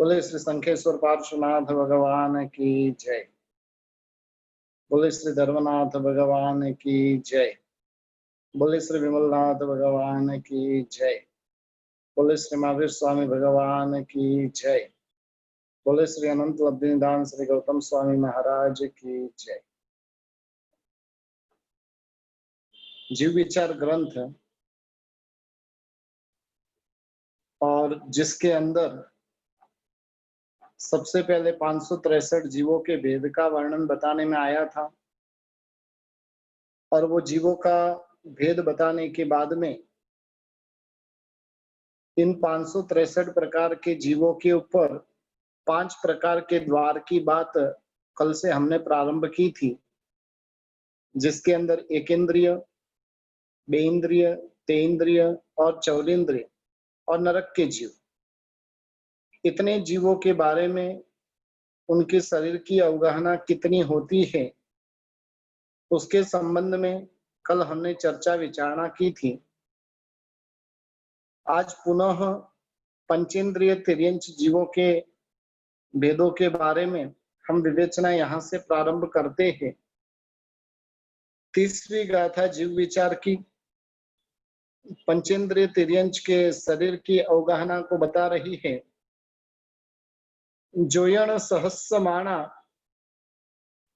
बोले श्री शंखेश्वर पार्श्वनाथ भगवान की जय। बोले श्री धर्मनाथ भगवान की जय। बोले श्री विमलनाथ भगवान की जय। बोले श्री महावीर स्वामी भगवान की जय। बोले श्री अनंत लब्धि निधान श्री गौतम स्वामी महाराज की जय। जीव विचार ग्रंथ और जिसके अंदर सबसे पहले 563 जीवों के भेद का वर्णन बताने में आया था, और वो जीवों का भेद बताने के बाद में इन 563 प्रकार के जीवों के ऊपर 5 प्रकार के द्वार की बात कल से हमने प्रारंभ की थी, जिसके अंदर एकेंद्रिय, बेइंद्रिय, तेइंद्रिय और चौलेंद्रिय और नरक के जीव, इतने जीवों के बारे में उनके शरीर की अवगाहना कितनी होती है उसके संबंध में कल हमने चर्चा विचारणा की थी। आज पुनः पंचेंद्रिय तिर्यंच जीवों के भेदों के बारे में हम विवेचना यहाँ से प्रारंभ करते हैं। 30वीं गाथा जीव विचार की पंचेंद्रिय तिर्यंच के शरीर की अवगाहना को बता रही है। जोयण सहस्रमाणा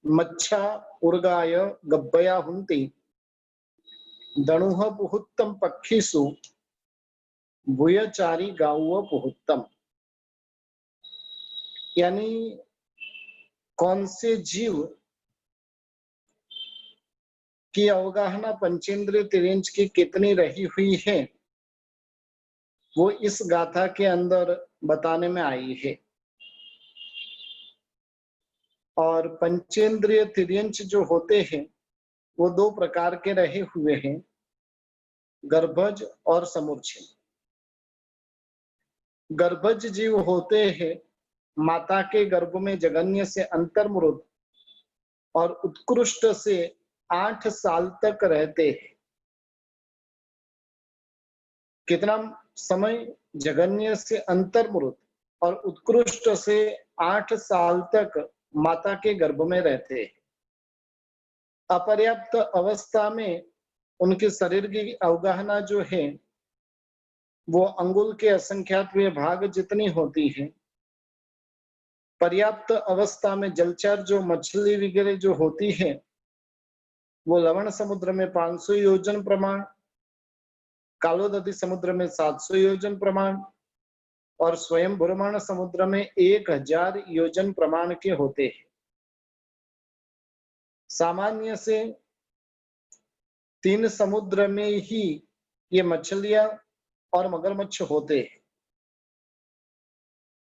मच्छा उर्गाय गब्बया हुंती दणुह पुहुत्तम पक्षीसु भूयचारी गाउव पुहुत्तम। यानी कौन से जीव की अवगाहना पंचेंद्रिय तिर्यंच की कितनी रही हुई है वो इस गाथा के अंदर बताने में आई है। और पंचेंद्रिय तिर्यंच जो होते हैं वो 2 प्रकार के रहे हुए हैं, गर्भज और समूर्छिन। गर्भज जीव होते हैं माता के गर्भ में जगन्य से अंतर्मुरुद और उत्कृष्ट से 8 साल तक रहते हैं। कितना समय? जगन्य से अंतर्मुरुद और उत्कृष्ट से 8 साल तक माता के गर्भ में रहते हैं। अपर्याप्त अवस्था में उनके शरीर की अवगाहना जो है वो अंगुल के असंख्यात हुए भाग जितनी होती है। पर्याप्त अवस्था में जलचर जो मछली वगैरह जो होती है वो लवण समुद्र में 500 योजन प्रमाण, कालोदधि समुद्र में 700 योजन प्रमाण और स्वयं ब्रह्मांड समुद्र में 1000 योजन प्रमाण के होते हैं। सामान्य से 3 समुद्र में ही ये मछलियां और मगरमच्छ होते हैं।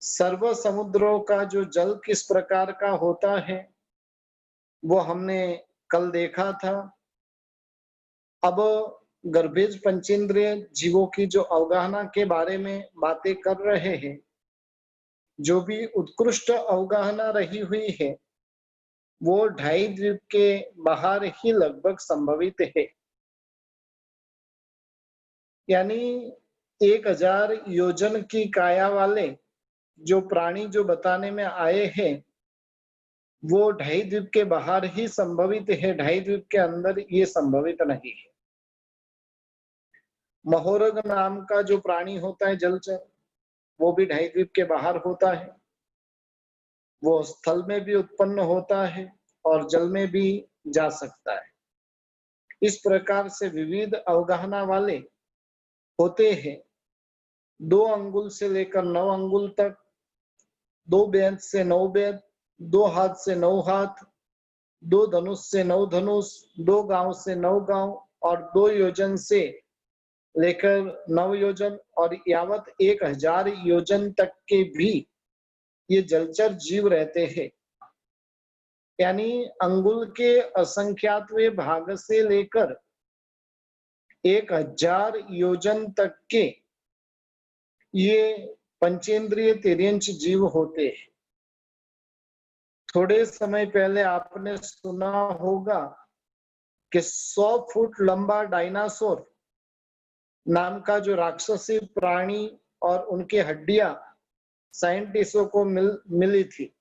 सर्व समुद्रों का जो जल किस प्रकार का होता है वो हमने कल देखा था। अब गर्भेज पंचेंद्रिय जीवों की जो अवगाहना के बारे में बातें कर रहे हैं, जो भी उत्कृष्ट अवगाहना रही हुई है वो 2.5 द्वीप के बाहर ही लगभग संभवित है। यानी 1000 योजन की काया वाले जो प्राणी जो बताने में आए हैं वो 2.5 द्वीप के बाहर ही संभवित है, 2.5 द्वीप के अंदर ये संभवित नहीं है। महोरग नाम का जो प्राणी होता है जलचर, वो भी 2.5 द्वीप के बाहर होता है। वो स्थल में भी उत्पन्न होता है और जल में भी जा सकता है। इस प्रकार से विविध अवगाहना वाले होते हैं। 2 अंगुल से लेकर 9 अंगुल तक, 2 बेंत से 9 बेंत, 2 हाथ से 9 हाथ, 2 धनुष से 9 धनुष, 2 गांव से 9 गांव और 2 योजन से लेकर 9 योजन और यावत 1000 योजन तक के भी ये जलचर जीव रहते हैं। यानी अंगुल के असंख्यातवें भाग से लेकर 1000 योजन तक के ये पंचेंद्रिय तिर्यंच जीव होते हैं। थोड़े समय पहले आपने सुना होगा कि 100 फुट लंबा डायनासोर नाम का जो राक्षसी प्राणी और उनके हड्डियां साइंटिस्टों को मिली थी।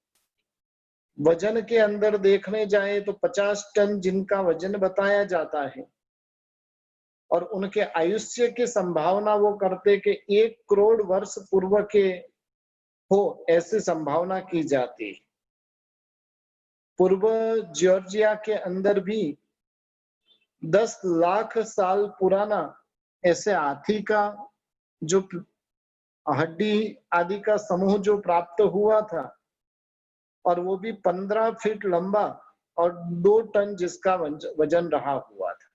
वजन के अंदर देखने जाए तो 50 टन जिनका वजन बताया जाता है, और उनके आयुष्य की संभावना वो करते कि 1 करोड़ वर्ष पूर्व के हो, ऐसी संभावना की जाती है। पूर्व जॉर्जिया के अंदर भी 10 लाख साल पुराना ऐसे हाथी का जो हड्डी आदि का समूह जो प्राप्त हुआ था, और वो भी 15 फीट लंबा और 2 टन जिसका वजन रहा हुआ था।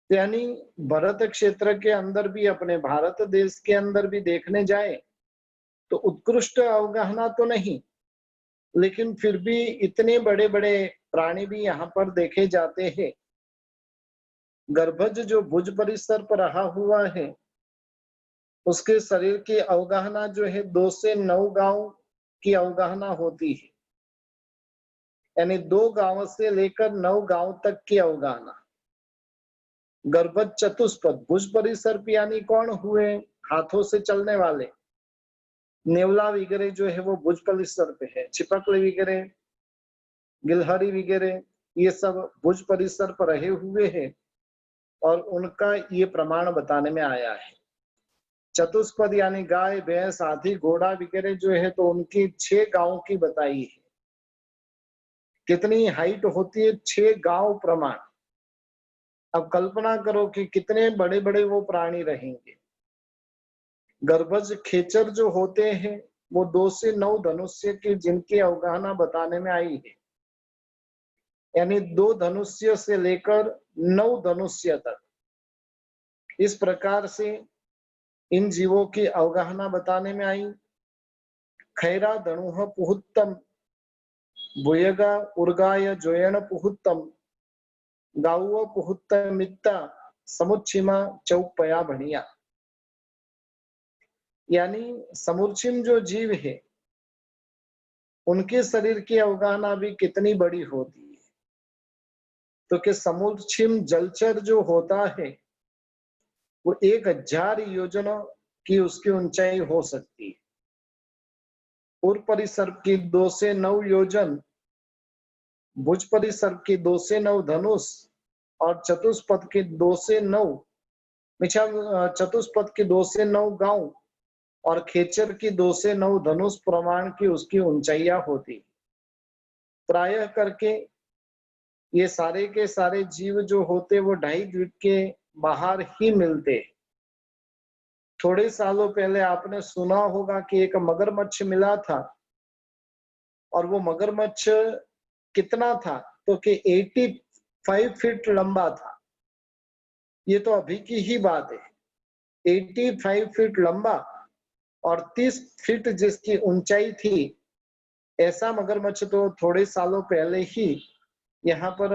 यानी भरत क्षेत्र के अंदर भी, अपने भारत देश के अंदर भी देखने जाए तो उत्कृष्ट अवगाहना तो नहीं, लेकिन फिर भी इतने बड़े बड़े प्राणी भी यहाँ पर देखे जाते हैं। गर्भज जो भुज परिसर पर रहा हुआ है, उसके शरीर की अवगाहना जो है 2 से 9 गांव की अवगाहना होती है, यानी 2 गांव से लेकर 9 गांव तक की अवगाहना। गर्भज चतुष्पद भुज परिसर यानी कौन हुए? हाथों से चलने वाले। नेवला वगैरह जो है वो भुज परिसर पे है। छिपकली वगैरह, गिलहरी वगैरह, ये सब भुज परिसर पर रहे हुए हैं, और उनका ये प्रमाण बताने में आया है। चतुष्पद यानी गाय, भैंस, हाथी, घोड़ा वगैरह जो है तो उनकी 6 गांव की बताई है। कितनी हाइट होती है? 6 गांव प्रमाण। अब कल्पना करो कि कितने बड़े बड़े वो प्राणी रहेंगे। गर्भज खेचर जो होते हैं वो 2 से 9 धनुष्य की जिनकी अवगाहना बताने में आई है, यानी 2 धनुष्य से लेकर 9 धनुष्य तक। इस प्रकार से इन जीवों की अवगाहना बताने में आई। खैरा धनुह पुहुत्तम भुयगा उर्गाय जोयण पुहुत्तम गाउव पुहुत्तमित्ता समुच्छिमा चौपया भणिया। यानी समुच्छिम जो जीव है उनके शरीर की अवगाहना भी कितनी बड़ी होती है। तो कि समुच्छिम जलचर जो होता है वो 1000 योजनों की उसकी ऊंचाई हो सकती है। पूर्व परिसर की 2 से 9 योजन, भुज परिसर की 2 से 9 धनुष, और चतुष्पद की 2 से 9 चतुष्पद की 2 से 9 गांव, और खेचर की 2 से 9 धनुष प्रमाण की उसकी ऊंचाइयां होती। प्रायः करके ये सारे के सारे जीव जो होते वो 2.5 द्वीप के बाहर ही मिलते। थोड़े सालों पहले आपने सुना होगा कि एक मगरमच्छ मिला था, और वो मगरमच्छ कितना था? तो कि 85 फीट लंबा था। ये तो अभी की ही बात है। 85 फीट लंबा और 30 फीट जिसकी ऊंचाई थी, ऐसा मगरमच्छ तो थोड़े सालों पहले ही यहाँ पर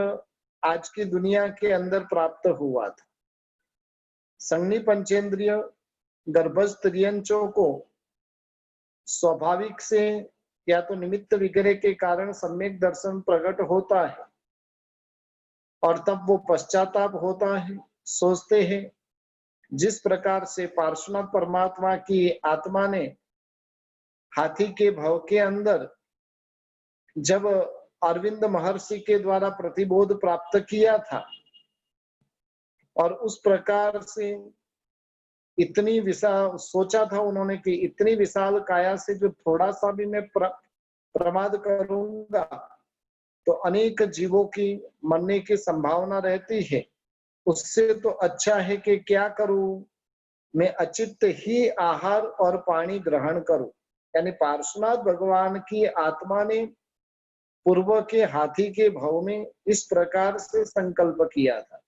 आज की दुनिया के अंदर प्राप्त हुआ था। संघ्नि पंचेंद्रिय गर्भज त्रियंचों को स्वाभाविक से या तो निमित्त वगैरह के कारण सम्यक दर्शन प्रकट होता है, और तब वो पश्चाताप होता है। सोचते हैं जिस प्रकार से पार्श्वनाथ परमात्मा की आत्मा ने हाथी के भव के अंदर जब अरविंद महर्षि के द्वारा प्रतिबोध प्राप्त किया था, और उस प्रकार से इतनी विशाल सोचा था उन्होंने कि इतनी विशाल काया से जो थोड़ा सा भी मैं प्रमाद करूंगा तो अनेक जीवों की मरने की संभावना रहती है। उससे तो अच्छा है कि क्या करूं, मैं अचित्त ही आहार और पानी ग्रहण करूं। यानी पार्श्वनाथ भगवान की आत्मा ने पूर्व के हाथी के भव में इस प्रकार से संकल्प किया था।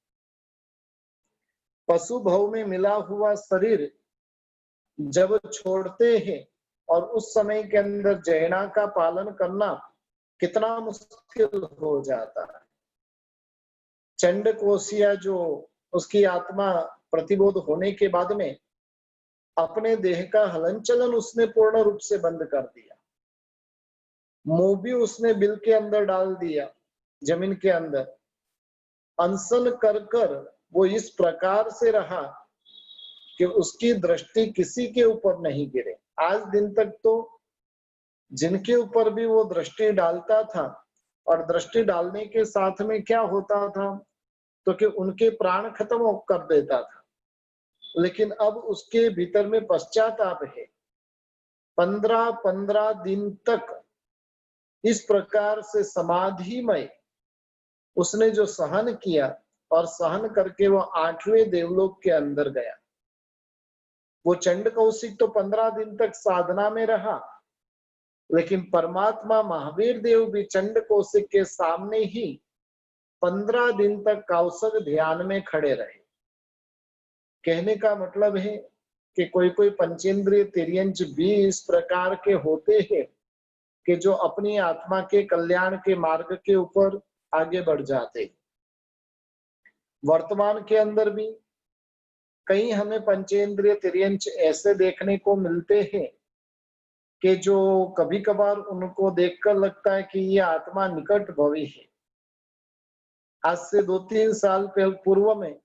पशु भव में मिला हुआ शरीर जब छोड़ते हैं, और उस समय के अंदर जैना का पालन करना कितना मुश्किल हो जाता है। चंड कोशिया जो उसकी आत्मा प्रतिबोध होने के बाद में अपने देह का हलन चलन उसने पूर्ण रूप से बंद कर दिया। मुंह भी उसने बिल के अंदर डाल दिया, जमीन के अंदर अनशन कर कर वो इस प्रकार से रहा कि उसकी दृष्टि किसी के ऊपर नहीं गिरे। आज दिन तक तो जिनके ऊपर भी वो दृष्टि डालता था, और दृष्टि डालने के साथ में क्या होता था, तो कि उनके प्राण खत्म कर देता था। लेकिन अब उसके भीतर में पश्चाताप है। 15-15 दिन तक इस प्रकार से समाधिमय उसने जो सहन किया, और सहन करके वो 8वें देवलोक के अंदर गया। वो चंड कौशिक तो 15 दिन तक साधना में रहा, लेकिन परमात्मा महावीर देव भी चंड कौशिक के सामने ही 15 दिन तक कौशिक ध्यान में खड़े रहे। कहने का मतलब है कि कोई कोई पंचेंद्रिय तिर्यंच भी इस प्रकार के होते हैं कि जो अपनी आत्मा के कल्याण के मार्ग के ऊपर आगे बढ़ जाते। वर्तमान के अंदर भी कई हमें पंचेंद्रिय तिर्यंच ऐसे देखने को मिलते हैं कि जो कभी कभार उनको देखकर लगता है कि ये आत्मा निकट भवी है। आज से 2-3 साल पूर्व में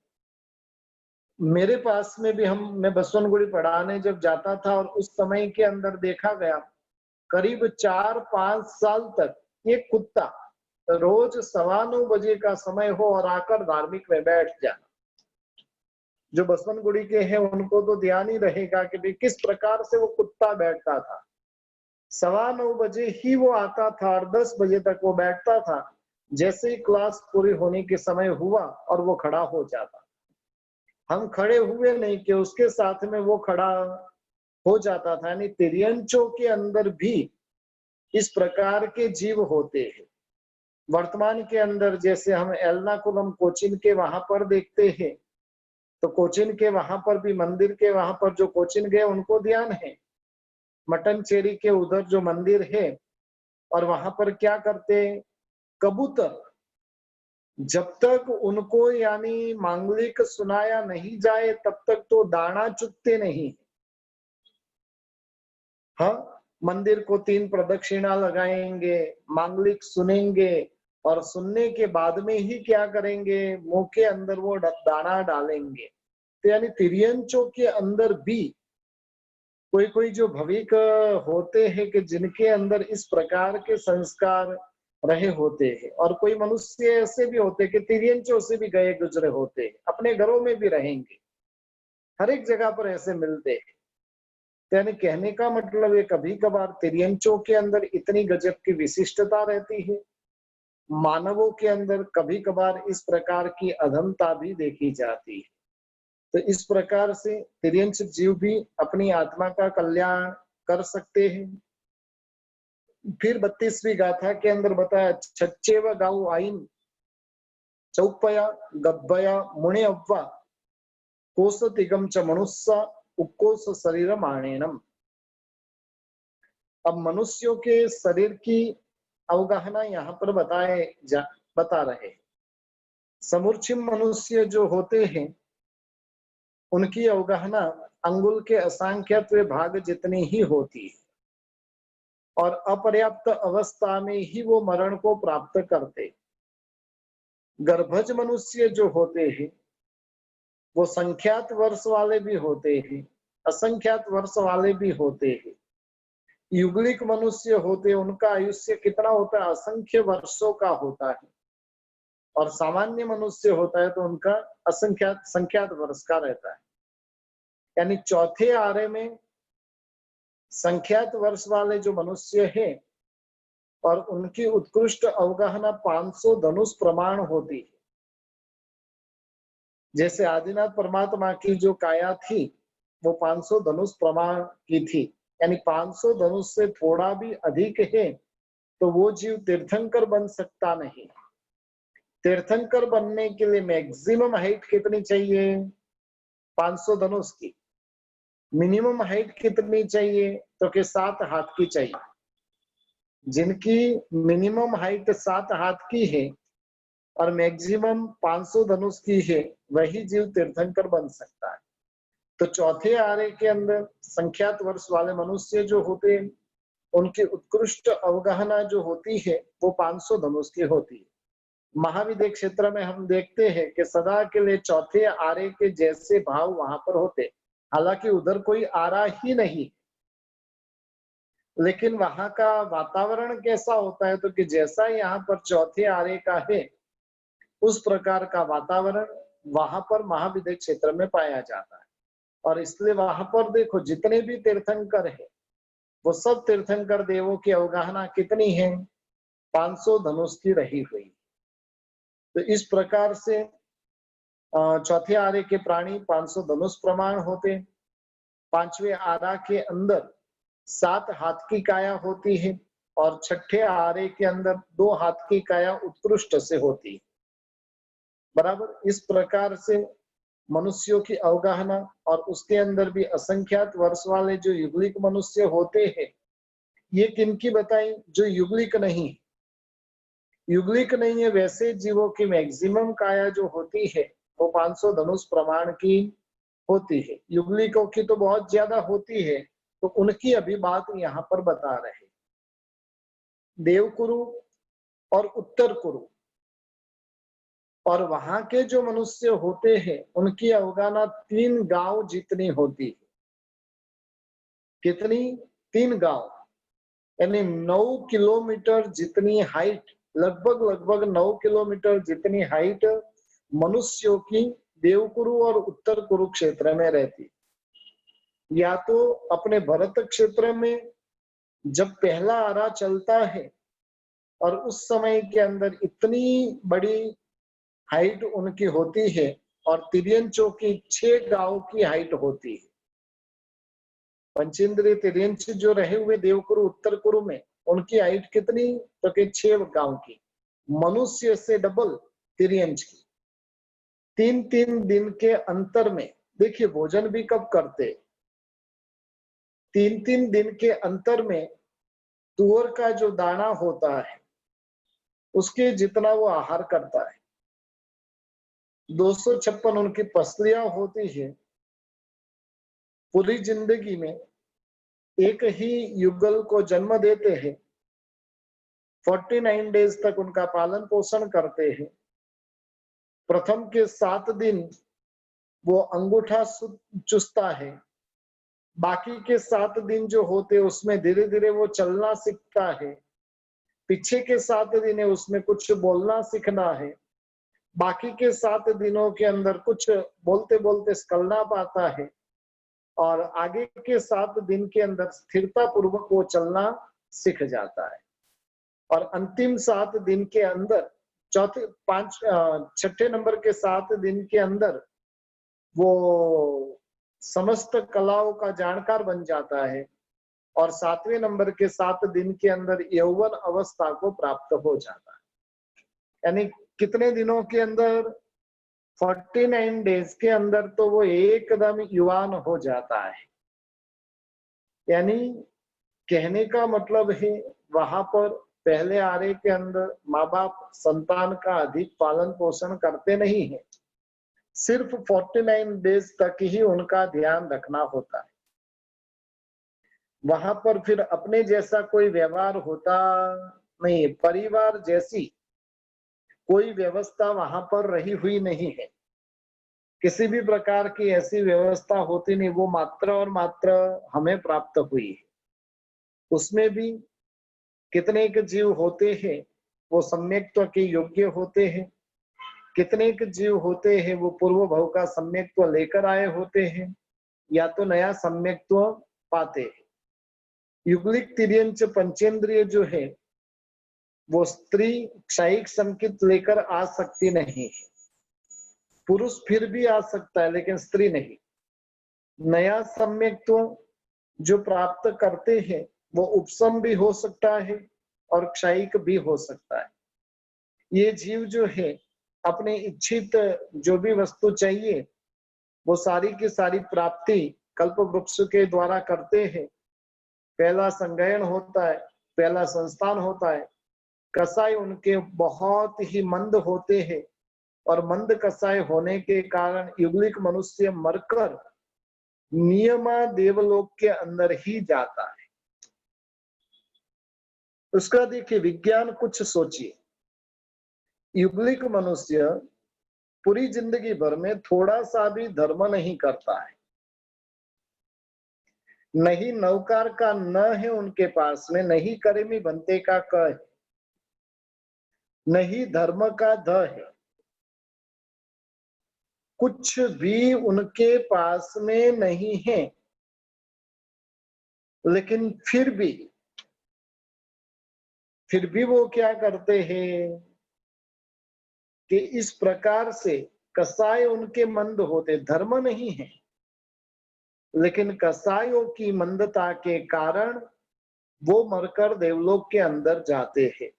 मेरे पास में भी मैं बसवनगुड़ी पढ़ाने जब जाता था, और उस समय के अंदर देखा गया करीब 4-5 साल तक एक कुत्ता रोज 9:15 बजे का समय हो और आकर धार्मिक में बैठ जाना। जो बसवनगुड़ी के हैं उनको तो ध्यान ही रहेगा कि भाई किस प्रकार से वो कुत्ता बैठता था। 9:15 बजे ही वो आता था और 10 बजे तक वो बैठता था। जैसे ही क्लास पूरी होने के समय हुआ और वो खड़ा हो जाता। हम खड़े हुए नहीं कि उसके साथ में वो खड़ा हो जाता था। यानी तिर्यंचों के अंदर भी इस प्रकार के जीव होते हैं। वर्तमान के अंदर जैसे हम एर्नाकुलम कोचीन के वहां पर देखते हैं, तो कोचीन के वहां पर भी मंदिर के वहां पर जो कोचीन गए उनको ध्यान है, मटनचेरी के उधर जो मंदिर है, और वहां पर क्या करते, कबूतर जब तक उनको यानी मांगलिक सुनाया नहीं जाए तब तक तो दाना चुगते नहीं। हाँ, मंदिर को 3 प्रदक्षिणा लगाएंगे, मांगलिक सुनेंगे, और सुनने के बाद में ही क्या करेंगे, मुंह के अंदर वो दाना डालेंगे। तो यानी तिर्यंचों के अंदर भी कोई कोई जो भविक होते हैं कि जिनके अंदर इस प्रकार के संस्कार रहे होते हैं, और कोई मनुष्य ऐसे भी होते हैं कि तिर्यंचों से भी गए गुजरे होते हैं, अपने घरों में भी रहेंगे, हर एक जगह पर ऐसे मिलते हैं। यानी कहने का मतलब है कभी कभार तिर्यंचों के अंदर इतनी गजब की विशिष्टता रहती है, मानवों के अंदर कभी कभार इस प्रकार की अधमता भी देखी जाती है। तो इस प्रकार से तिर्यंच जीव भी अपनी आत्मा का कल्याण कर सकते हैं। फिर 32वीं गाथा के अंदर बताया, छच्चेव गाऊ आइन चौपया गब्बया मुणे अव्वा कोस तिगम च मनुष्य उकोस शरीर माणेनम। अब मनुष्यों के शरीर की अवगाहना यहाँ पर बता रहे। समूर्छिम मनुष्य जो होते हैं उनकी अवगाहना अंगुल के असंख्यत्व भाग जितनी ही होती है, और अपर्याप्त अवस्था में ही वो मरण को प्राप्त करते। गर्भज मनुष्य जो होते हैं वो संख्यात वर्ष वाले भी होते हैं, असंख्यात वर्ष वाले भी होते हैं। युगलिक मनुष्य होते, उनका आयुष्य कितना होता है, असंख्य वर्षों का होता है, और सामान्य मनुष्य होता है तो उनका असंख्यात संख्यात वर्ष का रहता है। यानी चौथे आरे में संख्यात वर्ष वाले जो मनुष्य हैं और उनकी उत्कृष्ट अवगाहना 500 धनुष प्रमाण होती है। जैसे आदिनाथ परमात्मा की जो काया थी वो 500 धनुष प्रमाण की थी, यानी 500 धनुष से थोड़ा भी अधिक है तो वो जीव तीर्थंकर बन सकता नहीं। तीर्थंकर बनने के लिए मैक्सिमम हाइट कितनी चाहिए, 500 धनुष की। मिनिमम हाइट कितनी चाहिए, तो कि 7 हाथ की चाहिए। जिनकी मिनिमम हाइट 7 हाथ की है और मैक्सिमम 500 धनुष की है, वही जीव तीर्थंकर बन सकता है। तो चौथे आरे के अंदर संख्यात वर्ष वाले मनुष्य जो होते हैं उनकी उत्कृष्ट अवगाहना जो होती है वो 500 धनुष की होती है। महाविद्य क्षेत्र में हम देखते हैं कि सदा के लिए चौथे आरे के जैसे भाव वहां पर होते, हालांकि उधर कोई आरा ही नहीं, लेकिन वहां का वातावरण कैसा होता है, तो कि जैसा यहाँ पर चौथे आरे का है उस प्रकार का वातावरण वहां पर महाविद्य क्षेत्र में पाया जाता है। और इसलिए वहां पर देखो जितने भी तीर्थंकर है वो सब तीर्थंकर देवों की अवगाहना कितनी है, 500 धनुष की रही हुई। तो इस प्रकार से चौथे आरे के प्राणी 500 धनुष प्रमाण होते। पांचवें आरा के अंदर 7 हाथ की काया होती है और छठे आरे के अंदर 2 हाथ की काया उत्कृष्ट से होती है। बराबर इस प्रकार से मनुष्यों की अवगाहना, और उसके अंदर भी असंख्यात वर्ष वाले जो युगलिक मनुष्य होते हैं, ये किनकी बताई, जो युगलिक नहीं है। युगलिक नहीं है वैसे जीवों की मैक्सिमम काया जो होती है वो 500 धनुष प्रमाण की होती है। युगलिकों की तो बहुत ज्यादा होती है, तो उनकी अभी बात यहाँ पर बता रहे। देवकुरु और उत्तर कुरु, और वहां के जो मनुष्य होते हैं उनकी अवगाहना 3 गांव जितनी होती है। कितनी, 3 गांव, यानी 9 किलोमीटर जितनी हाइट, लगभग 9 किलोमीटर जितनी हाइट मनुष्यों की देवकुरु और उत्तर कुरुक्षेत्र में रहती। या तो अपने भरत क्षेत्र में जब पहला आरा चलता है और उस समय के अंदर इतनी बड़ी हाइट उनकी होती है, और तिर्यंचों की 6 गांव की हाइट होती है। पंचेंद्रिय तिर्यंच जो रहे हुए देवकुरु उत्तर कुरु में, उनकी हाइट कितनी, तो कि 6 गांव की, मनुष्य से डबल तिर्यंच की। 3-3 दिन के अंतर में, देखिए भोजन भी कब करते, 3-3 दिन के अंतर में तुअर का जो दाना होता है उसके जितना वो आहार करता है। 256 उनकी पसलियां होती है। पूरी जिंदगी में एक ही युगल को जन्म देते हैं, 49 डेज तक उनका पालन पोषण करते हैं। प्रथम के 7 दिन वो अंगूठा चुसता है, बाकी के 7 दिन जो होते उसमें धीरे धीरे वो चलना सीखता है। पीछे के 7 दिन है उसमें कुछ बोलना सीखना है, बाकी के 7 दिनों के अंदर कुछ बोलते बोलते स्खलना पाता है, और आगे के 7 दिन के अंदर स्थिरता पूर्वक वो चलना सीख जाता है। और अंतिम 7 दिन के अंदर छठे नंबर के 7 दिन के अंदर वो समस्त कलाओं का जानकार बन जाता है, और 7वें नंबर के 7 दिन के अंदर यौवन अवस्था को प्राप्त हो जाता है। यानी कितने दिनों के अंदर, 49 डेज के अंदर तो वो एकदम युवान हो जाता है। यानी कहने का मतलब है वहां पर पहले आरे के अंदर माँ बाप संतान का अधिक पालन पोषण करते नहीं है, सिर्फ 49 डेज तक ही उनका ध्यान रखना होता है। वहां पर फिर अपने जैसा कोई व्यवहार होता नहीं, परिवार जैसी कोई व्यवस्था वहां पर रही हुई नहीं है। किसी भी प्रकार की ऐसी व्यवस्था होती नहीं, वो मात्र और मात्र हमें प्राप्त हुई है। उसमें भी कितने के जीव होते हैं वो सम्यक्त्व के योग्य होते हैं, कितने के जीव होते हैं वो पूर्व भव का सम्यक्त्व लेकर आए होते हैं, या तो नया सम्यक्त्व पाते हैं। युगलिक तिर्यंच पंचेंद्रिय जो है वो स्त्री क्षयिक संकेत लेकर आ सकती नहीं है। पुरुष फिर भी आ सकता है लेकिन स्त्री नहीं। नया सम्यक्त्व जो प्राप्त करते हैं वो उपसम भी हो सकता है और क्षयिक भी हो सकता है। ये जीव जो है अपने इच्छित जो भी वस्तु चाहिए वो सारी की सारी प्राप्ति कल्प वृक्ष के द्वारा करते हैं। पहला संगयन होता है, पहला संस्थान होता है। कसाई उनके बहुत ही मंद होते हैं, और मंद कसाई होने के कारण युगलिक मनुष्य मरकर नियमा देवलोक के अंदर ही जाता है। उसका देखिए विज्ञान कुछ सोचिए, युगलिक मनुष्य पूरी जिंदगी भर में थोड़ा सा भी धर्म नहीं करता है, नहीं नौकार का न है उनके पास में, नहीं करेमी बनते का क है, नहीं धर्म का ध है, कुछ भी उनके पास में नहीं है। लेकिन फिर भी वो क्या करते हैं कि इस प्रकार से कसाय उनके मंद होते, धर्म नहीं है, लेकिन कसायों की मंदता के कारण वो मरकर देवलोक के अंदर जाते हैं।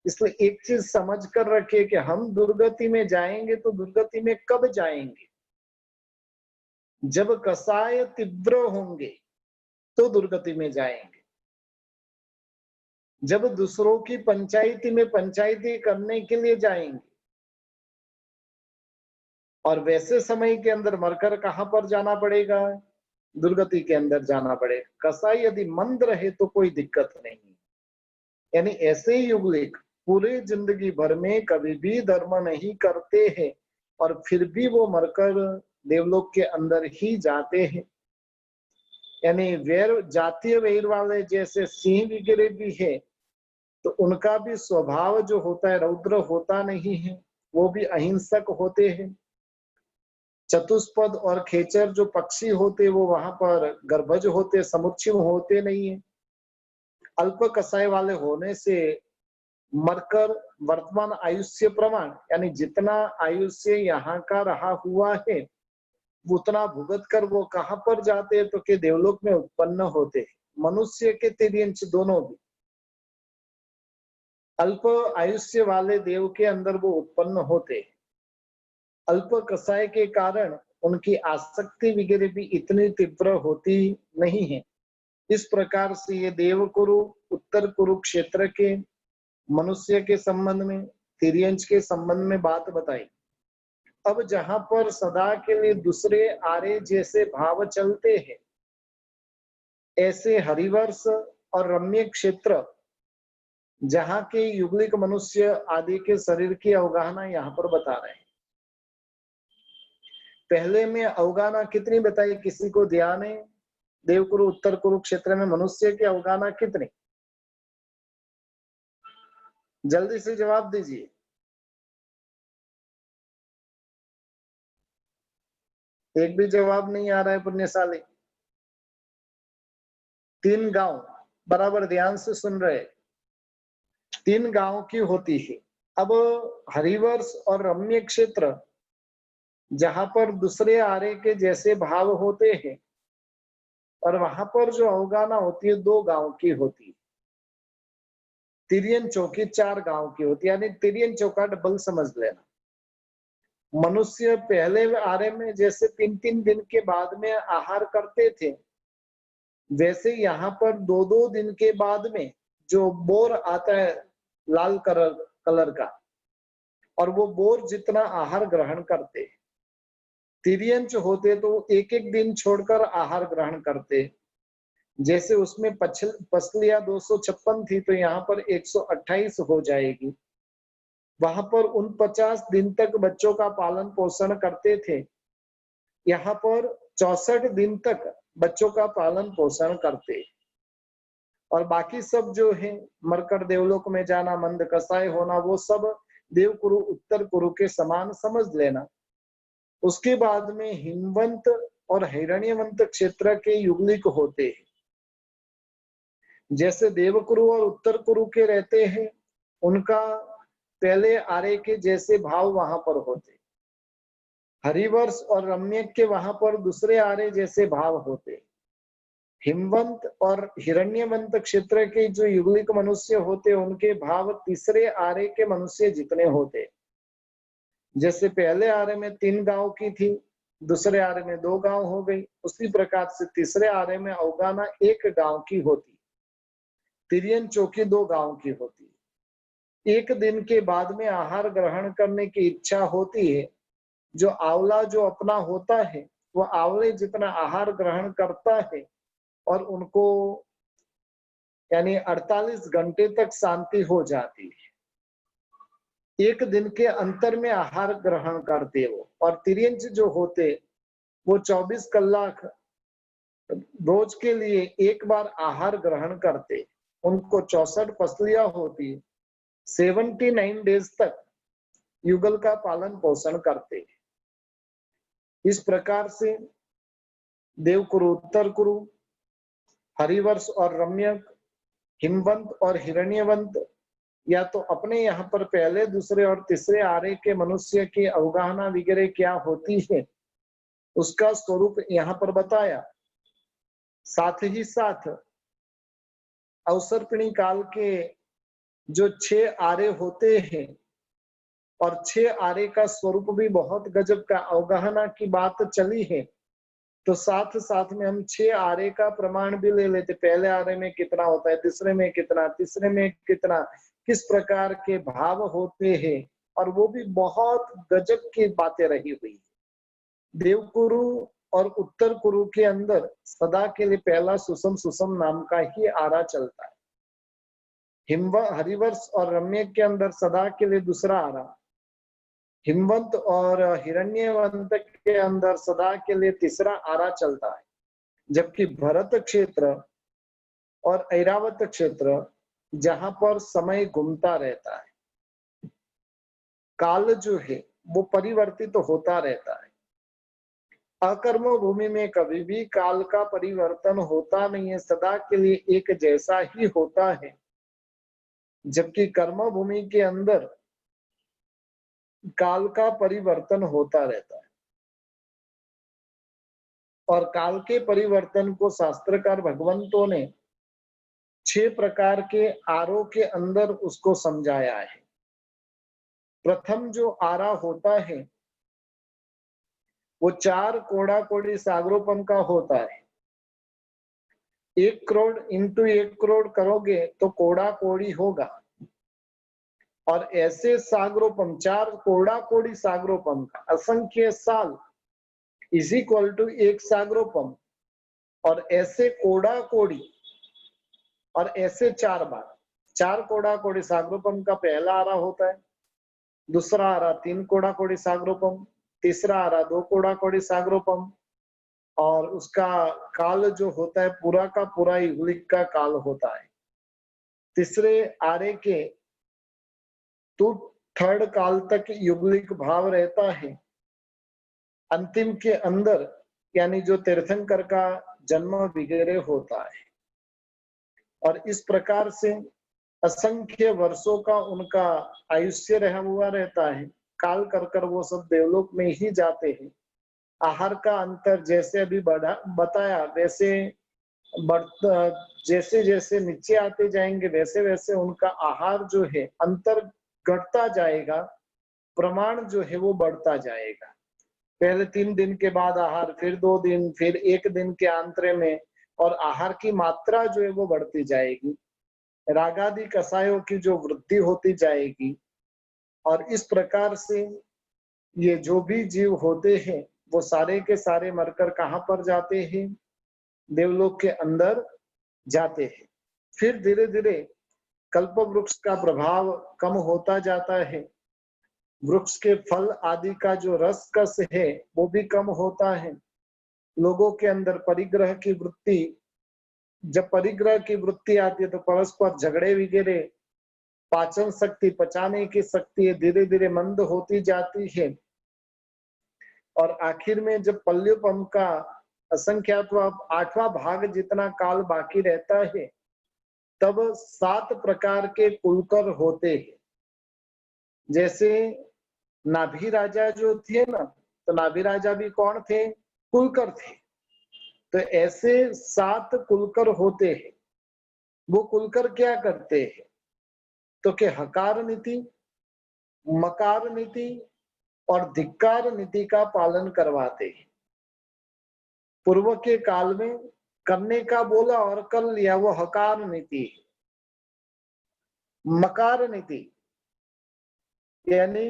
इसलिए एक चीज समझ कर रखिए कि हम दुर्गति में जाएंगे तो दुर्गति में कब जाएंगे? जब कसाय तीव्र होंगे तो दुर्गति में जाएंगे। जब दूसरों की पंचायती में पंचायती करने के लिए जाएंगे और वैसे समय के अंदर मरकर कहां पर जाना पड़ेगा? दुर्गति के अंदर जाना पड़ेगा। कसाई यदि मंद रहे तो कोई दिक्कत नहीं। यानी ऐसे ही युगलिक पूरे जिंदगी भर में कभी भी धर्म नहीं करते हैं और फिर भी वो मरकर देवलोक के अंदर ही जाते हैं। यानी वैर, जातीय वैर वाले जैसे सिंह वगैरह भी है तो उनका भी स्वभाव जो होता है रौद्र होता नहीं है, वो भी अहिंसक होते हैं। चतुष्पद और खेचर जो पक्षी होते वो वहां पर गर्भज होते, समुच्छिम होते नहीं है। अल्प कसाय वाले होने से मरकर वर्तमान आयुष्य प्रमाण यानी जितना आयुष्य यहाँ का रहा हुआ है उतना भुगत कर वो कहां पर जाते हैं तो के देवलोक में उत्पन्न होते हैं। मनुष्य के तिर्यंश दोनों भी अल्प आयुष्य वाले देव के अंदर वो उत्पन्न होते हैं। अल्प कसाय के कारण उनकी आसक्ति वगैरह भी इतनी तीव्र होती नहीं है। इस प्रकार से ये देवकुरु उत्तर कुरुक्षेत्र के मनुष्य के संबंध में, तिर्यंश के संबंध में बात बताई। अब जहां पर सदा के लिए दूसरे आर्य जैसे भाव चलते हैं, ऐसे हरिवर्ष और रम्य क्षेत्र जहां के युगलिक मनुष्य आदि के शरीर की अवगाहना यहाँ पर बता रहे हैं। पहले में अवगाहना कितनी बताई, किसी को ध्यान है? देवकुरु उत्तर कुरुक्षेत्र में मनुष्य की अवगाहना कितनी? जल्दी से जवाब दीजिए। एक भी जवाब नहीं आ रहा है पुण्यशाली। 3 गांव, बराबर ध्यान से सुन रहे। 3 गांव की होती है। अब हरिवर्ष और रम्य क्षेत्र जहां पर दूसरे आर्य के जैसे भाव होते हैं और वहां पर जो अवगाहना होती है 2 गांव की होती है। तिर्यन चौकी 4 गांव की होती है। यानी तिर्यन चौका डबल समझ लेना। मनुष्य पहले आर्य में जैसे 3-3 दिन के बाद में आहार करते थे, वैसे यहाँ पर 2-2 दिन के बाद में जो बोर आता है लाल कलर का, और वो बोर जितना आहार ग्रहण करते। तिर्यंच होते तो 1-1 दिन छोड़कर आहार ग्रहण करते। जैसे उसमें पसलियां 256 थी तो यहाँ पर 128 हो जाएगी। वहां पर 49 दिन तक बच्चों का पालन पोषण करते थे, यहाँ पर 64 दिन तक बच्चों का पालन पोषण करते। और बाकी सब जो है मरकर देवलोक में जाना, मंद कसाय होना, वो सब देवकुरु उत्तर कुरु के समान समझ लेना। उसके बाद में हिमवंत और हिरण्यवंत क्षेत्र के युगलिक होते हैं। जैसे देवकुरु और उत्तर कुरु के रहते हैं, उनका पहले आर्य के जैसे भाव वहां पर होते। हरिवर्ष और रम्यक के वहां पर दूसरे आर्य जैसे भाव होते। हिमवंत और हिरण्यवंत क्षेत्र के जो युगलिक मनुष्य होते उनके भाव तीसरे आर्य के मनुष्य जितने होते। जैसे पहले आर्य में 3 गांव की थी, दूसरे आर्य में 2 गांव हो गई, उसी प्रकार से तीसरे आर्य में अवगाहना 1 गांव की होती। तिर्यन चौकी 2 गांव की होती। 1 दिन के बाद में आहार ग्रहण करने की इच्छा होती है। जो आंवला जो अपना होता है वो आंवले जितना आहार ग्रहण करता है और उनको यानी 48 घंटे तक शांति हो जाती है। 1 दिन के अंतर में आहार ग्रहण करते वो। और तिर्यंच जो होते वो 24 कलाक रोज के लिए एक बार आहार ग्रहण करते, उनको 64 पसलियां होती, 79 डेज तक युगल का पालन पोषण करते। इस प्रकार से देवकुरु, उत्तर कुरु, हरिवर्ष और रम्यक, हिमवंत और हिरण्यवंत, या तो अपने यहाँ पर पहले, दूसरे और तीसरे आरे के मनुष्य की अवगाहना वगैरह क्या होती है उसका स्वरूप यहाँ पर बताया। साथ ही साथ अवसर्पिणी काल के जो 6 आरे होते हैं और 6 आरे का स्वरूप भी बहुत गजब का, अवगाहना की बात चली है तो साथ साथ में हम 6 आरे का प्रमाण भी ले लेते। पहले आरे में कितना होता है, दूसरे में कितना, तीसरे में कितना, किस प्रकार के भाव होते हैं, और वो भी बहुत गजब की बातें रही हुई। देवकुरु और उत्तर कुरु के अंदर सदा के लिए पहला सुसम सुसम नाम का ही आरा चलता है। हरिवर्ष और रम्य के अंदर सदा के लिए दूसरा आरा, हिमवंत और हिरण्यवंत के अंदर सदा के लिए तीसरा आरा चलता है। जबकि भरत क्षेत्र और ऐरावत क्षेत्र जहां पर समय घूमता रहता है, काल जो है वो परिवर्तित तो होता रहता है। अकर्म भूमि में कभी भी काल का परिवर्तन होता नहीं है, सदा के लिए एक जैसा ही होता है। जबकि कर्म भूमि के अंदर काल का परिवर्तन होता रहता है, और काल के परिवर्तन को शास्त्रकार भगवंतों ने 6 प्रकार के आरों के अंदर उसको समझाया है। प्रथम जो आरा होता है वो 4 कोड़ा कोड़ी सागरोपम का होता है। 1 करोड़ इंटू 1 करोड़ करोगे तो कोड़ा कोड़ी होगा, और ऐसे सागरोपम 4 कोड़ा कोड़ी सागरोपम का असंख्य साल इज इक्वल टू 1 सागरोपम, और ऐसे कोड़ा कोड़ी, और ऐसे 4 बार 4 कोड़ा कोड़ी सागरोपम का पहला आरा होता है, दूसरा आरा 3 कोड़ा कोड़ी सागरोपम, तीसरा आरा 2 कोड़ा कोड़ी सागरोपम, और उसका काल जो होता है पूरा का पूरा युगलिक का काल होता है। तीसरे आरे के 2/3 काल तक युगलिक भाव रहता है। अंतिम के अंदर यानी जो तीर्थंकर का जन्म वगैरह होता है, और इस प्रकार से असंख्य वर्षों का उनका आयुष्य रहा हुआ रहता है। काल कर वो सब देवलोक में ही जाते हैं। आहार का अंतर जैसे अभी बताया, वैसे जैसे जैसे नीचे आते जाएंगे वैसे वैसे उनका आहार जो है अंतर घटता जाएगा, प्रमाण जो है वो बढ़ता जाएगा। पहले 3 दिन के बाद आहार, फिर 2 दिन, फिर 1 दिन के अंतरे में, और आहार की मात्रा जो है वो बढ़ती जाएगी। रागादि कसायों की जो वृद्धि होती जाएगी, और इस प्रकार से ये जो भी जीव होते हैं वो सारे के सारे मरकर कहाँ पर जाते हैं, देवलोक के अंदर जाते हैं। फिर धीरे धीरे कल्प वृक्ष का प्रभाव कम होता जाता है, वृक्ष के फल आदि का जो रस कस है वो भी कम होता है। लोगों के अंदर परिग्रह की वृत्ति, जब परिग्रह की वृत्ति आती है तो परस्पर झगड़े वगैरह, पाचन शक्ति, पचाने की शक्ति धीरे धीरे मंद होती जाती है, और आखिर में जब पल्युपम का असंख्यात्वा 8वां भाग जितना काल बाकी रहता है, तब 7 प्रकार के कुलकर होते हैं। जैसे नाभि राजा जो थे ना, तो नाभि राजा भी कौन थे, कुलकर थे। तो ऐसे 7 कुलकर होते हैं। वो कुलकर क्या करते हैं, तो कि हकार नीति, मकार नीति और धिक्कार नीति का पालन करवाते हैं। पूर्व के काल में करने का बोला और कर लिया, वो हकार नीति। मकार नीति यानी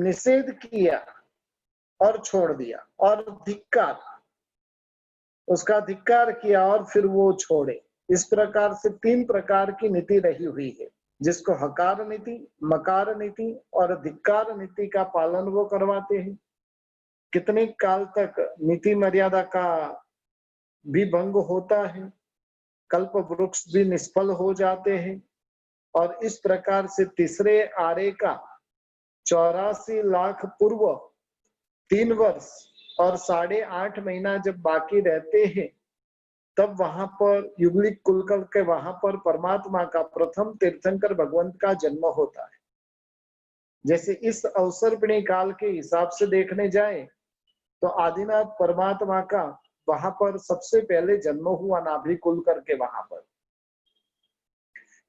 निषेध किया और छोड़ दिया, और धिक्कार, उसका धिक्कार किया और फिर वो छोड़े। इस प्रकार से 3 प्रकार की नीति रही हुई है, जिसको हकार नीति, मकार नीति और धिक्कार नीति का पालन वो करवाते हैं। कितने काल तक नीति मर्यादा का भी भंग होता है, कल्प वृक्ष भी निष्फल हो जाते हैं। और इस प्रकार से तीसरे आरे का 84 लाख पूर्व 3 वर्ष और 8.5 महीना जब बाकी रहते हैं, तब वहां पर युगलिक कुलकल के वहां पर परमात्मा का प्रथम तीर्थंकर भगवंत का जन्म होता है। जैसे इस अवसर्पिणी काल के हिसाब से देखने जाए तो आदिनाथ परमात्मा का वहां पर सबसे पहले जन्म हुआ नाभि कुलकर के वहां पर।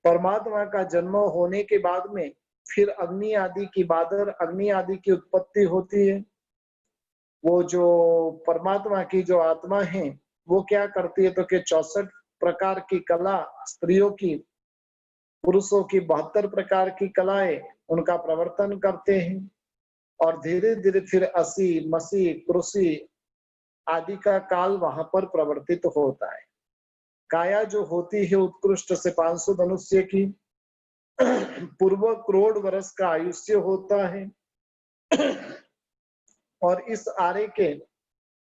परमात्मा का जन्म होने के बाद में फिर अग्नि आदि की बादर, अग्नि आदि की उत्पत्ति होती है। वो जो परमात्मा की जो आत्मा है वो क्या करती है तो कि 64 प्रकार की कला स्त्रियों की, पुरुषों की 72 प्रकार की कलाएं उनका प्रवर्तन करते हैं। और धीरे धीरे फिर असी मसी कृषि आदि का काल वहां पर प्रवर्तित होता है। काया जो होती है उत्कृष्ट से 500 धनुष्य की, पूर्व करोड़ वर्ष का आयुष्य होता है। और इस आरे के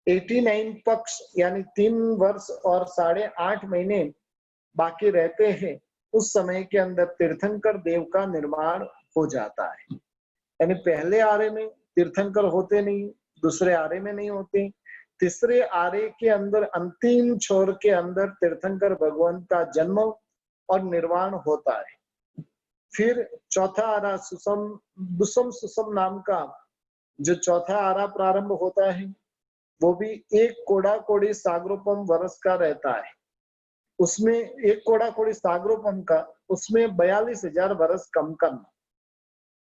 89 पक्ष यानी 3 वर्ष और 8.5 महीने बाकी रहते हैं। उस समय के अंदर तीर्थंकर देव का निर्माण हो जाता है। यानी पहले आरे में तीर्थंकर होते नहीं, दूसरे आरे में नहीं होते, तीसरे आरे के अंदर अंतिम छोर के अंदर तीर्थंकर भगवान का जन्म और निर्वाण होता है। फिर चौथा आरा दुसम सुसम नाम का जो चौथा आरा प्रारंभ होता है, वो भी 1 कोड़ा कोड़ी सागरोपम वर्ष का रहता है। उसमें 1 कोड़ा कोड़ी सागरोपम का, उसमें 42,000 वर्ष कम करना,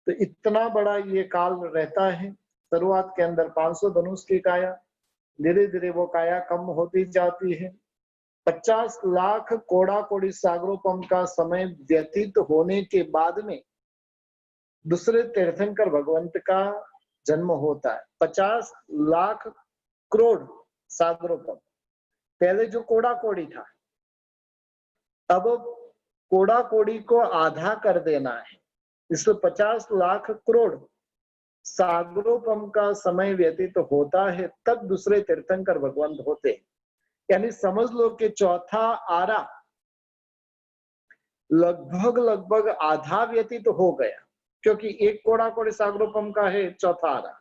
तो इतना बड़ा ये काल रहता है। शुरुआत के अंदर 500 धनुष की काया, धीरे धीरे वो काया कम होती जाती है। 50 लाख कोड़ा कोड़ी सागरोपम का समय व्यतीत होने के बाद में दूसरे तीर्थंकर भगवंत का जन्म होता है। 50 लाख करोड़ सागरोपम, पहले जो कोड़ा कोड़ी था, अब कोड़ा कोड़ी को आधा कर देना है, इसलिए 50 लाख करोड़ सागरोपम का समय व्यतीत होता है, तब दूसरे तीर्थंकर भगवंत होते हैं। यानी समझ लो कि चौथा आरा लगभग आधा व्यतीत हो गया, क्योंकि 1 कोड़ा कोड़ी सागरोपम का है चौथा आरा,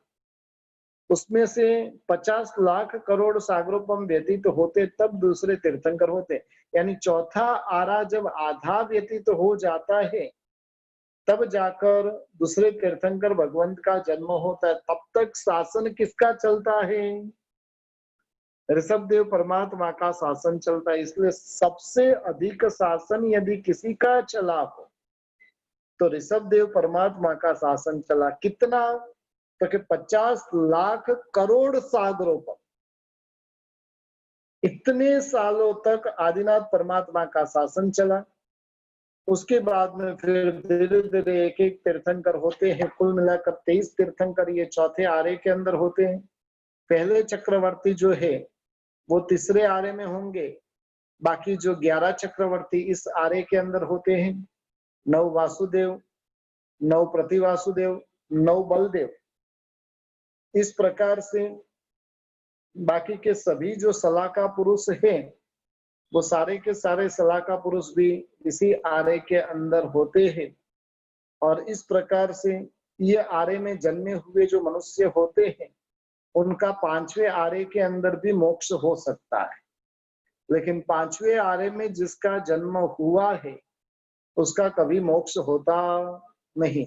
उसमें से 50 लाख करोड़ सागरोपम व्यतीत होते तब दूसरे तीर्थंकर होते। यानी चौथा आरा जब आधा व्यतीत हो जाता है तब जाकर दूसरे तीर्थंकर भगवंत का जन्म होता है। तब तक शासन किसका चलता है? ऋषभदेव परमात्मा का शासन चलता है। इसलिए सबसे अधिक शासन यदि किसी का चला हो तो ऋषभदेव परमात्मा का शासन चला। कितना? तो कि 50 लाख करोड़ सागरों पर इतने सालों तक आदिनाथ परमात्मा का शासन चला। उसके बाद में फिर धीरे धीरे एक एक तीर्थंकर होते हैं। कुल मिलाकर 23 तीर्थंकर ये चौथे आरे के अंदर होते हैं। पहले चक्रवर्ती जो है वो तीसरे आरे में होंगे, बाकी जो 11 चक्रवर्ती इस आरे के अंदर होते हैं। 9 वासुदेव, 9 प्रतिवासुदेव, 9 बलदेव, इस प्रकार से बाकी के सभी जो सलाका पुरुष हैं वो सारे के सारे सलाका पुरुष भी इसी आरे के अंदर होते हैं। और इस प्रकार से ये आरे में जन्मे हुए जो मनुष्य होते हैं उनका 5वें आरे के अंदर भी मोक्ष हो सकता है। लेकिन 5वें आरे में जिसका जन्म हुआ है उसका कभी मोक्ष होता नहीं।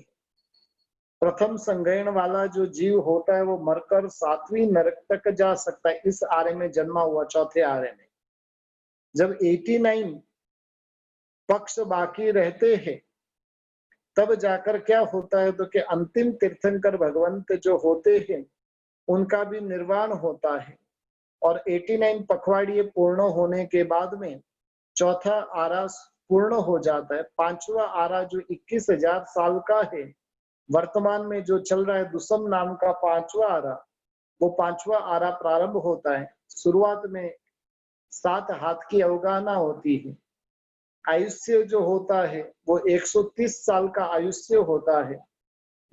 प्रथम संगयन वाला जो जीव होता है वो मरकर 7वीं नरक तक जा सकता है। इस आरे में जन्मा हुआ चौथे आरे में जब 89 पक्ष बाकी रहते हैं तब जाकर क्या होता है तो कि अंतिम तीर्थंकर भगवंत जो होते हैं उनका भी निर्वाण होता है। और 89 पखवाड़िए पूर्ण होने के बाद में चौथा आरा पूर्ण हो जाता है। 5वां आरा जो 21,000 साल का है, वर्तमान में जो चल रहा है दुसम नाम का 5वां आरा, वो 5वां आरा प्रारंभ होता है। शुरुआत में 7 हाथ की अवगाहना होती है। आयुष्य जो होता है वो 130 साल का आयुष्य होता है।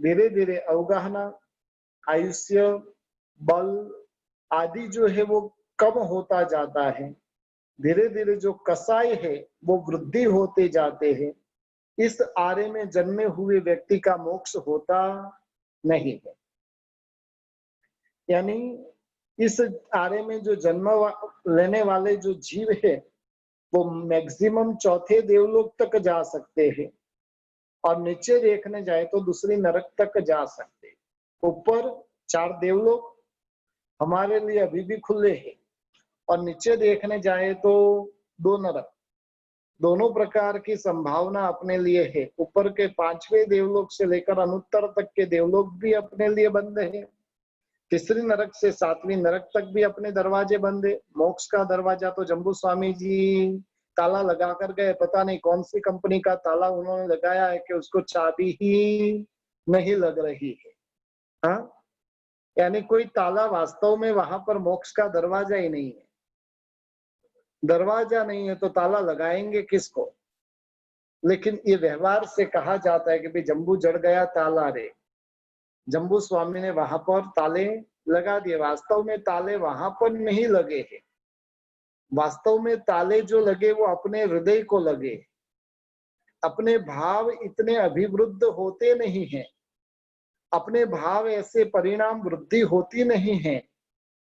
धीरे धीरे अवगाहना, आयुष्य, बल आदि जो है वो कम होता जाता है। धीरे धीरे जो कसाई है वो वृद्धि होते जाते हैं। इस आरे में जन्मे हुए व्यक्ति का मोक्ष होता नहीं है। यानी इस आरे में जो जन्म लेने वाले जो जीव है वो मैक्सिमम चौथे देवलोक तक जा सकते हैं, और नीचे देखने जाए तो दूसरी नरक तक जा सकते हैं। ऊपर 4 देवलोक हमारे लिए अभी भी खुले हैं, और नीचे देखने जाए तो 2 नरक। दोनों प्रकार की संभावना अपने लिए है। ऊपर के 5वें देवलोक से लेकर अनुत्तर तक के देवलोक भी अपने लिए बंद है। तीसरी नरक से 7वीं नरक तक भी अपने दरवाजे बंद है। मोक्ष का दरवाजा तो जम्बू स्वामी जी ताला लगा कर गए, पता नहीं कौन सी कंपनी का ताला उन्होंने लगाया है कि उसको चाबी ही नहीं लग रही है। हाँ, यानी कोई ताला वास्तव में वहां पर मोक्ष का दरवाजा ही नहीं है। दरवाजा नहीं है तो ताला लगाएंगे किसको? लेकिन ये व्यवहार से कहा जाता है कि भाई जम्बू जड़ गया ताला रे। जम्बू स्वामी ने वहां पर ताले लगा दिए। वास्तव में ताले वहां पर नहीं लगे हैं। वास्तव में ताले जो लगे वो अपने हृदय को लगे। अपने भाव इतने अभिवृद्ध होते नहीं हैं, अपने भाव ऐसे परिणाम वृद्धि होती नहीं है,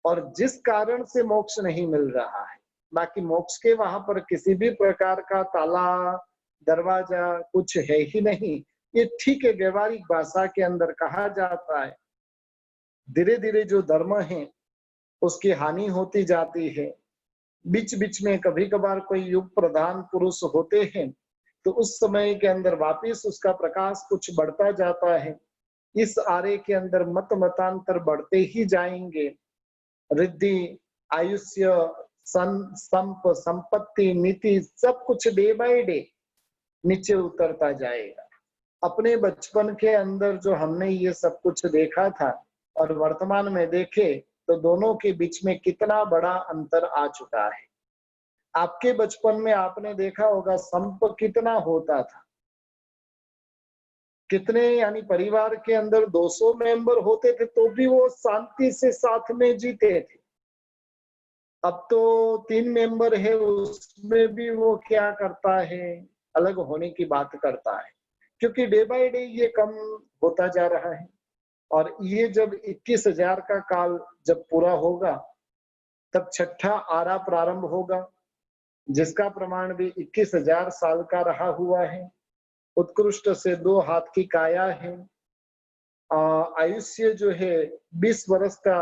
और जिस कारण से मोक्ष नहीं मिल रहा है। बाकी मोक्ष के वहां पर किसी भी प्रकार का ताला दरवाजा कुछ है ही नहीं। ये ठीक है, व्यवहारिक भाषा के अंदर कहा जाता है। धीरे धीरे जो धर्म है उसकी हानि होती जाती है। बीच बीच में कभी कभार कोई युग प्रधान पुरुष होते हैं तो उस समय के अंदर वापिस उसका प्रकाश कुछ बढ़ता जाता है। इस आरे के अंदर मत मतांतर बढ़ते ही जाएंगे। रिद्धि, आयुष्य, संपत्ति, नीति सब कुछ डे बाय डे नीचे उतरता जाएगा। अपने बचपन के अंदर जो हमने ये सब कुछ देखा था और वर्तमान में देखे तो दोनों के बीच में कितना बड़ा अंतर आ चुका है। आपके बचपन में आपने देखा होगा संप कितना होता था, कितने, यानी परिवार के अंदर 200 मेंबर होते थे तो भी वो शांति से साथ में जीते थे। अब तो 3 मेंबर है, उसमें भी वो क्या करता है, अलग होने की बात करता है। क्योंकि डे बाय डे ये कम होता जा रहा है। और ये जब 21,000 का काल जब पूरा होगा तब 6ठा आरा प्रारंभ होगा, जिसका प्रमाण भी 21,000 साल का रहा हुआ है। उत्कृष्ट से 2 हाथ की काया है। आयुष्य जो है 20 वर्ष का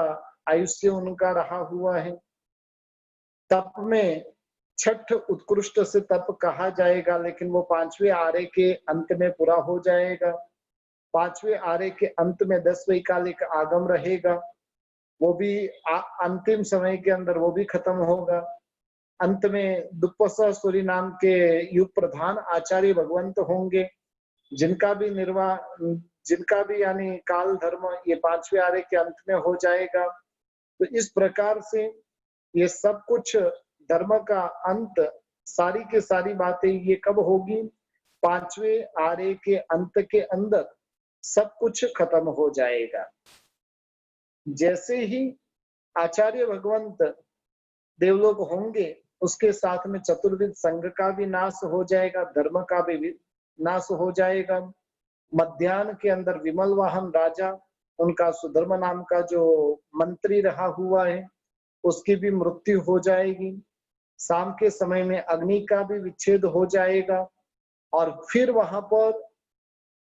आयुष्य उनका रहा हुआ है। तप में 6ठ उत्कृष्ट से तप कहा जाएगा, लेकिन वो 5वें आरे के अंत में पूरा हो जाएगा। 5वें आरे के अंत में 10 वैकालिक आगम रहेगा, वो भी अंतिम समय के अंदर वो भी खत्म होगा। अंत में दुप्पसा सूरी नाम के युग प्रधान आचार्य भगवंत होंगे, जिनका भी यानी काल धर्म ये 5वें आरे के अंत में हो जाएगा। तो इस प्रकार से ये सब कुछ धर्म का अंत, सारी के सारी बातें ये कब होगी? 5वें आरे के अंत के अंदर सब कुछ खत्म हो जाएगा। जैसे ही आचार्य भगवंत देवलोक होंगे उसके साथ में चतुर्विध संघ का भी नाश हो जाएगा, धर्म का भी नाश हो जाएगा। मध्याह्न के अंदर विमल वाहन राजा, उनका सुधर्म नाम का जो मंत्री रहा हुआ है, उसकी भी मृत्यु हो जाएगी। शाम के समय में अग्नि का भी विच्छेद हो जाएगा, और फिर वहां पर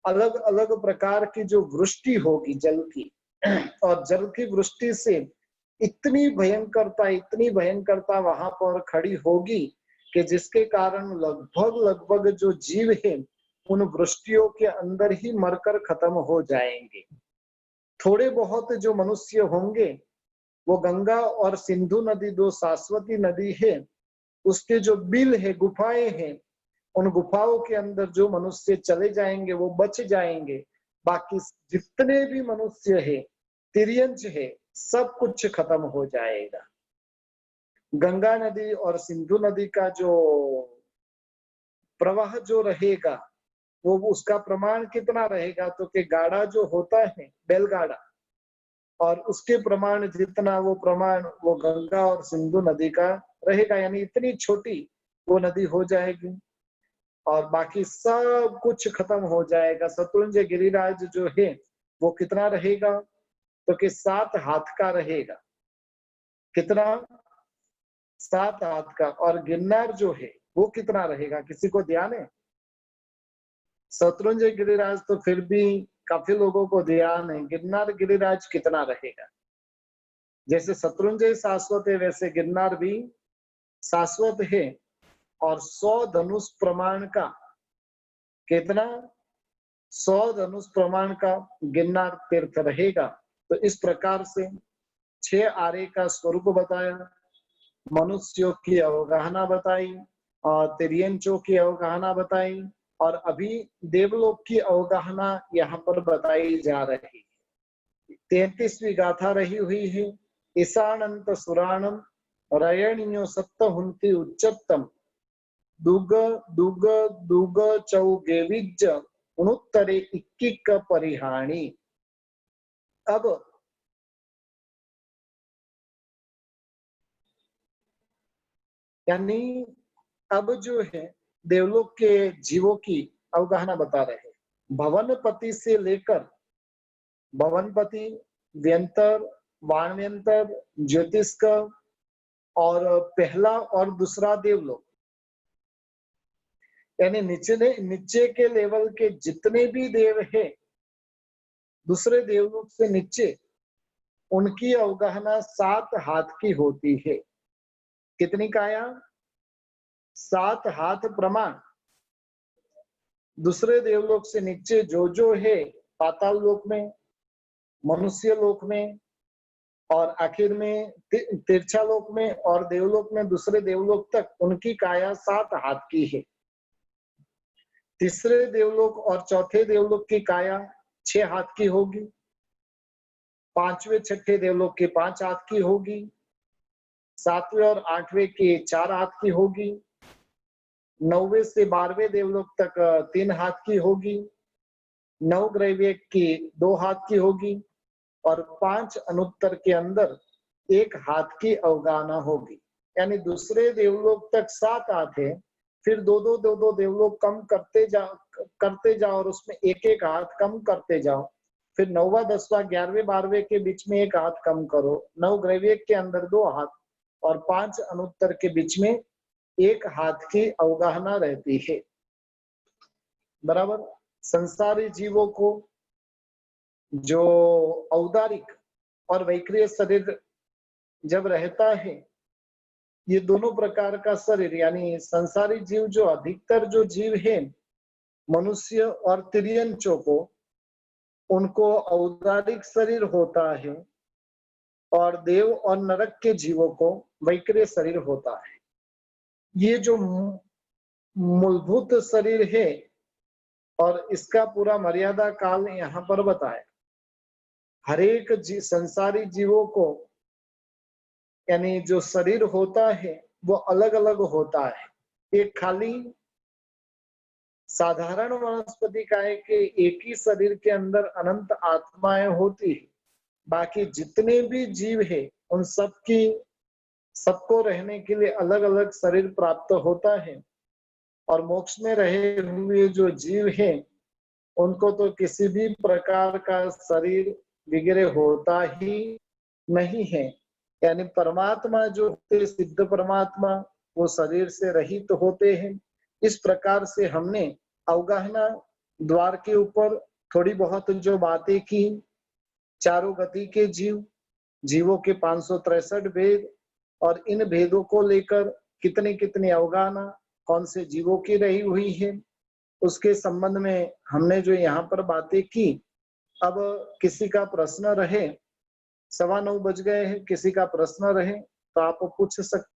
अलग अलग प्रकार की जो वृष्टि होगी जल की, और जल की वृष्टि से इतनी भयंकरता वहां पर खड़ी होगी कि जिसके कारण लगभग जो जीव है उन वृष्टियों के अंदर ही मरकर खत्म हो जाएंगे। थोड़े बहुत जो मनुष्य होंगे वो गंगा और सिंधु नदी, 2 शाश्वती नदी है, उसके जो बिल है, गुफाएं हैं, उन गुफाओं के अंदर जो मनुष्य चले जाएंगे वो बच जाएंगे। बाकी जितने भी मनुष्य है, तिर्यंच है, सब कुछ खत्म हो जाएगा। गंगा नदी और सिंधु नदी का जो प्रवाह जो रहेगा वो उसका प्रमाण कितना रहेगा, तो कि गाड़ा जो होता है बैलगाड़ा, और उसके प्रमाण जितना वो प्रमाण वो गंगा और सिंधु नदी का रहेगा, यानी इतनी छोटी वो नदी हो जाएगी और बाकी सब कुछ खत्म हो जाएगा। शत्रुंजय गिरिराज जो है वो कितना रहेगा, तो कि 7 हाथ का रहेगा। कितना? 7 हाथ का। और गिरनार जो है वो कितना रहेगा, किसी को ध्यान है? शत्रुंजय गिरिराज तो फिर भी काफी लोगों को ध्यान है, गिरनार गिरिराज कितना रहेगा? जैसे शत्रुंजय शाश्वत है वैसे गिरनार भी शाश्वत है। और 100 धनुष प्रमाण का, कितना? 100 धनुष प्रमाण का गिरनार तीर्थ रहेगा। तो इस प्रकार से 6 आर्य का स्वरूप बताया, मनुष्यों की अवगाहना बताई और तिर्यंचों की अवगाहना बताई और अभी देवलोक की अवगाहना यहाँ पर बताई जा रही है। 33वीं गाथा रही हुई है। ईशानंत सुराणम रयणियो सप्त हुंति उच्चतम दुग दुग दुग चौगेविज उनुत्तरे इक्किक परिहाणी। अब यानी अब जो है देवलोक के जीवों की अवगाहना बता रहे हैं। भवनपति से लेकर भवनपति, व्यंतर, वाणव्यंतर, ज्योतिष्क और पहला और दूसरा देवलोक, यानी नीचे के लेवल के जितने भी देव हैं दूसरे देवलोक से नीचे, उनकी अवगाहना 7 हाथ की होती है। कितनी काया? 7 हाथ प्रमाण। दूसरे देवलोक से नीचे जो है पाताल लोक में, मनुष्य लोक में और आखिर में तिरछा लोक में और देवलोक में दूसरे देवलोक तक, उनकी काया 7 हाथ की है। तीसरे देवलोक और चौथे देवलोक की काया 6 हाथ की होगी। 5वें छठे देवलोक की 5 हाथ की होगी। 7वें और 8वें की 4 हाथ की होगी। 9वें से 12वें देवलोक तक 3 हाथ की होगी। 9 ग्रैव्य की 2 हाथ की होगी और 5 अनुत्तर के अंदर 1 हाथ की अवगाहना होगी। यानी दूसरे देवलोक तक 7 हाथ है, फिर दो देवलोक कम करते जाओ और उसमें 1 हाथ कम करते जाओ। फिर 9वां 10वां 11वें 12वें के बीच में 1 हाथ कम करो। 9 ग्रैव्य के अंदर 2 हाथ और 5 अनुत्तर के बीच में 1 हाथ की अवगाहना रहती है। बराबर। संसारी जीवों को जो औदारिक और वैक्रिय शरीर जब रहता है, ये दोनों प्रकार का शरीर, यानी संसारी जीव जो अधिकतर जो जीव है मनुष्य और तिर्यंचों को, उनको औदारिक शरीर होता है और देव और नरक के जीवों को वैक्रिय शरीर होता है। ये जो मूलभूत शरीर है और इसका पूरा मर्यादा काल यहाँ पर बताया। हर एक संसारी जीवों को यानी जो शरीर होता है वो अलग अलग होता है। एक खाली साधारण वनस्पति काय के एक ही शरीर के अंदर अनंत आत्माएं होती है। बाकी जितने भी जीव है उन सबको रहने के लिए अलग अलग शरीर प्राप्त होता है। और मोक्ष में रहे हुए जो जीव हैं उनको तो किसी भी प्रकार का शरीर वगैरह होता ही नहीं है। यानी परमात्मा जो होते, सिद्ध परमात्मा, वो शरीर से रहित होते हैं। इस प्रकार से हमने अवगाहना द्वार के ऊपर थोड़ी बहुत जो बातें की, चारों गति के जीवों के 563 भेद और इन भेदों को लेकर कितनी कितनी अवगाहना कौन से जीवों की रही हुई है, उसके संबंध में हमने जो यहाँ पर बातें की। अब किसी का प्रश्न रहे, 9:15 बज गए हैं, किसी का प्रश्न रहे तो आप पूछ सकते।